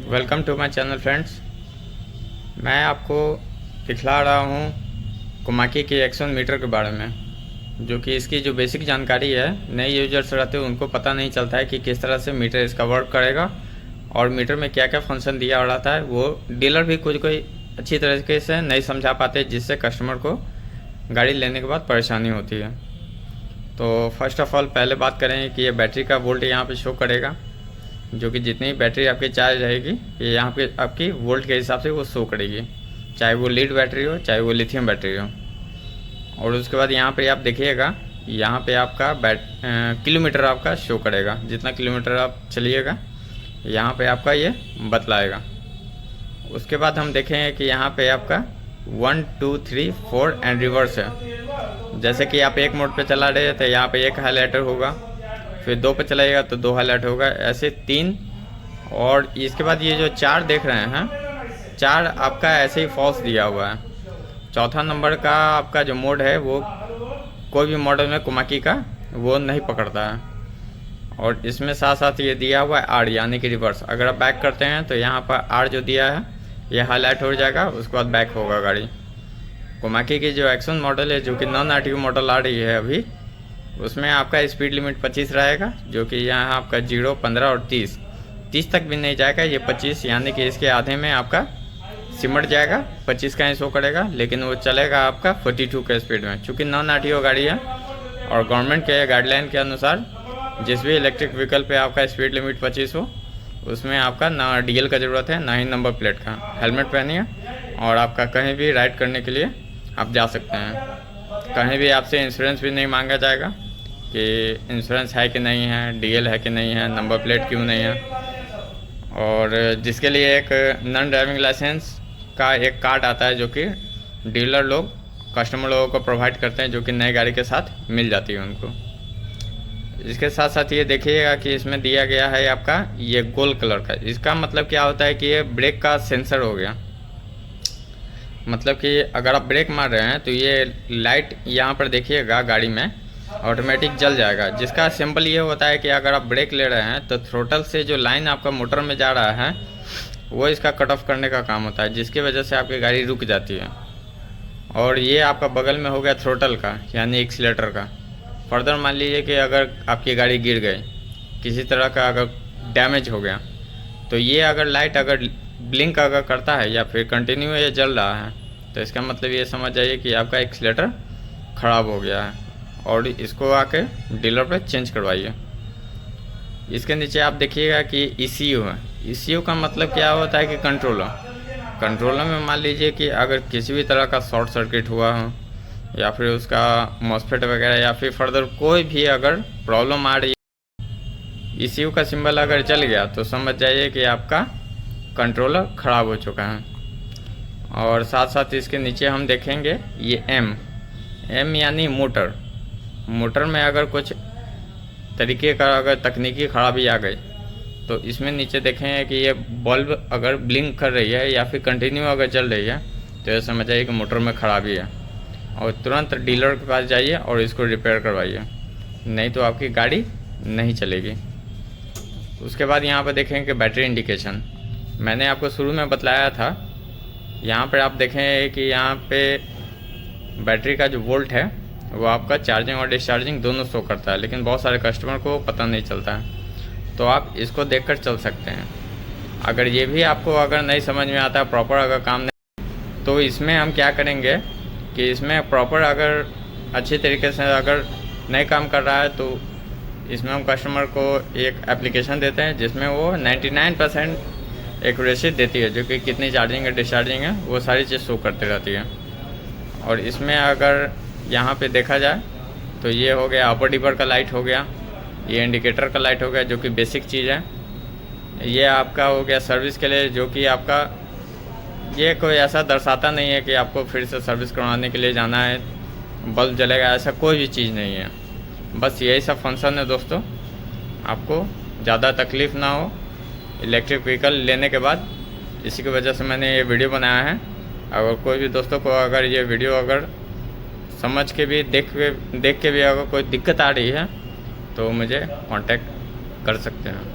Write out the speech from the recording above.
Welcome to my channel friends. मैं आपको दिखला रहा हूँ कोमाकी के एक्शन मीटर के बारे में, जो कि इसकी जो बेसिक जानकारी है नए यूजर्स रहते हैं उनको पता नहीं चलता है कि किस तरह से मीटर इसका वर्क करेगा और मीटर में क्या क्या फंक्शन दिया रहता है। वो डीलर भी कुछ कोई अच्छी तरीके से नहीं समझा पाते, जिससे कस्टमर को गाड़ी लेने के बाद परेशानी होती है। तो फर्स्ट ऑफ ऑल पहले बात करें कि ये बैटरी का वोल्ट यहाँ पे शो करेगा, जो कि जितनी बैटरी आपकी चार्ज रहेगी ये यहाँ पे आपकी वोल्ट के हिसाब से वो शो करेगी, चाहे वो लीड बैटरी हो चाहे वो लिथियम बैटरी हो। और उसके बाद यहाँ पे आप देखिएगा, यहाँ पे आपका किलोमीटर आपका शो करेगा, जितना किलोमीटर आप चलिएगा यहाँ पे आपका ये बतलाएगा। उसके बाद हम देखेंगे कि यहाँ पे आपका 1 2 3 4 एंड रिवर्स है। जैसे कि आप एक मोड पे चला रहे हैं तो यहाँ पे एक हाईलाइटर होगा, फिर 2 पे चलाइएगा तो 2 हाईलाइट होगा, ऐसे 3। और इसके बाद ये जो 4 देख रहे हैं, 4 आपका ऐसे ही फॉल्स दिया हुआ है। चौथा नंबर का आपका जो मोड है वो कोई भी मॉडल में कोमाकी का वो नहीं पकड़ता है। और इसमें साथ साथ ये दिया हुआ है आर यानी कि रिवर्स। अगर आप बैक करते हैं तो यहाँ पर आर जो दिया है ये हाईलाइट हो जाएगा, उसके बाद बैक होगा गाड़ी। कोमाकी की जो एक्शन मॉडल है जो कि नॉन आरटीओ मॉडल आ रही है अभी, उसमें आपका स्पीड लिमिट 25 रहेगा, जो कि यहाँ आपका 0 15 और 30 तक भी नहीं जाएगा। ये 25 यानी कि इसके आधे में आपका सिमट जाएगा, 25 का ही शो करेगा, लेकिन वो चलेगा आपका 42 के स्पीड में। चूँकि नॉन आरटीओ गाड़ी है और गवर्नमेंट के गाइडलाइन के अनुसार जिस भी इलेक्ट्रिक व्हीकल पे आपका स्पीड लिमिट 25 हो उसमें आपका ना डीएल का ज़रूरत है ना ही नंबर प्लेट का। हेलमेट पहनिए और आपका कहीं भी राइड करने के लिए आप जा सकते हैं। कहीं भी आपसे इंश्योरेंस भी नहीं मांगा जाएगा कि इंश्योरेंस है कि नहीं है, डीएल है कि नहीं है, नंबर प्लेट क्यों नहीं है। और जिसके लिए एक नॉन ड्राइविंग लाइसेंस का एक कार्ड आता है जो कि डीलर लोग कस्टमर लोगों को प्रोवाइड करते हैं, जो कि नई गाड़ी के साथ मिल जाती है उनको। इसके साथ साथ ये देखिएगा कि इसमें दिया गया है आपका ये गोल्ड कलर का। इसका मतलब क्या होता है कि ये ब्रेक का सेंसर हो गया। मतलब कि अगर आप ब्रेक मार रहे हैं तो ये लाइट यहाँ पर देखिएगा गाड़ी में ऑटोमेटिक जल जाएगा, जिसका सिंपल ये होता है कि अगर आप ब्रेक ले रहे हैं तो थ्रोटल से जो लाइन आपका मोटर में जा रहा है वो इसका कट ऑफ करने का काम होता है, जिसकी वजह से आपकी गाड़ी रुक जाती है। और ये आपका बगल में हो गया थ्रोटल का यानी एक्सीलेटर का। फर्दर मान लीजिए कि अगर आपकी गाड़ी गिर गई, किसी तरह का अगर डैमेज हो गया, तो ये अगर लाइट अगर ब्लिंक अगर करता है या फिर कंटिन्यू ये जल रहा है तो इसका मतलब ये समझ जाइए कि आपका एक्सीलेटर ख़राब हो गया है और इसको आके डीलर पे चेंज करवाइए। इसके नीचे आप देखिएगा कि ECU है। ECU का मतलब क्या होता है कि कंट्रोलर में मान लीजिए कि अगर किसी भी तरह का शॉर्ट सर्किट हुआ हो या फिर उसका मॉसफेट वगैरह या फिर फर्दर कोई भी अगर प्रॉब्लम आ रही है, ECU का सिंबल अगर चल गया तो समझ जाइए कि आपका कंट्रोलर ख़राब हो चुका है। और साथ साथ इसके नीचे हम देखेंगे ये M यानी मोटर में अगर कुछ तरीके का अगर तकनीकी खराबी आ गई तो इसमें नीचे देखेंगे कि ये बल्ब अगर ब्लिंक कर रही है या फिर कंटिन्यू अगर चल रही है तो ये समझ जाइए कि मोटर में ख़राबी है और तुरंत डीलर के पास जाइए और इसको रिपेयर करवाइए, नहीं तो आपकी गाड़ी नहीं चलेगी। उसके बाद यहाँ पर देखेंगे कि बैटरी इंडिकेशन मैंने आपको शुरू में बतलाया था। यहाँ पर आप देखें कि यहाँ पे बैटरी का जो वोल्ट है वो आपका चार्जिंग और डिस्चार्जिंग दोनों शो करता है, लेकिन बहुत सारे कस्टमर को पता नहीं चलता है, तो आप इसको देखकर चल सकते हैं। अगर ये भी आपको अगर नहीं समझ में आता प्रॉपर अगर काम नहीं, तो इसमें हम क्या करेंगे कि इसमें प्रॉपर अगर अच्छी तरीके से अगर नहीं काम कर रहा है तो इसमें हम कस्टमर को एक एप्लीकेशन देते हैं जिसमें वो 99% एक्यूरेसी देती है, जो कि कितनी चार्जिंग है डिस्चार्जिंग है वो सारी चीज़ शो करती रहती है। और इसमें अगर यहाँ पे देखा जाए तो ये हो गया अपर डिपर का लाइट हो गया, ये इंडिकेटर का लाइट हो गया जो कि बेसिक चीज़ है। ये आपका हो गया सर्विस के लिए, जो कि आपका ये कोई ऐसा दर्शाता नहीं है कि आपको फिर से सर्विस करवाने के लिए जाना है, बल्ब जलेगा, ऐसा कोई भी चीज़ नहीं है। बस यही सब फंक्शन है दोस्तों, आपको ज़्यादा तकलीफ़ ना हो इलेक्ट्रिक व्हीकल लेने के बाद। इसी की वजह से मैंने ये वीडियो बनाया है। अगर कोई भी दोस्तों को अगर ये वीडियो अगर समझ के भी देख के भी अगर कोई दिक्कत आ रही है तो मुझे कांटेक्ट कर सकते हैं।